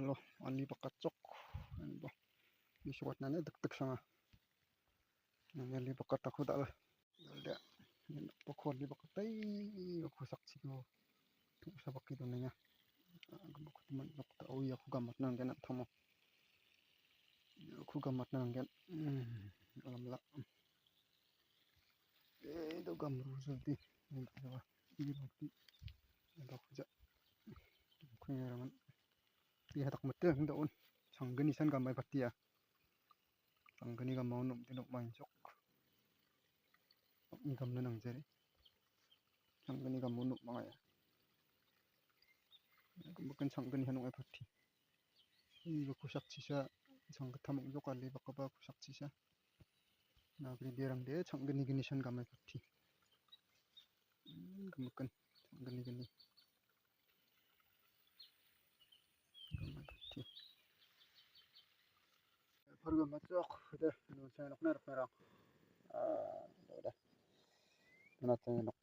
halo ani bakacok bo ni suat nane tek sama ni bakat aku dak ada pokok ni bakatai aku saksi no sabak itu nanya aku teman aku tahu ya aku gamat nang kan thamo aku gamat nang kan alam la itu gamru sulti apa ini bukti ada kerja aku nyarangan dia tak mete ndaun sanggeni san gamai patia sanggeni gamau num tinok mancok ni gam nang jeri sanggeni gamau num mangaya bukan sanggeni hanu ai pati ini aku saksi sa sang kethamuk jokali bakaba aku saksi sa nagri berang de sanggeni geni san gamai pati bukan sanggeni gamai pati pergi macok dah nu saya nak merah udah nanti nak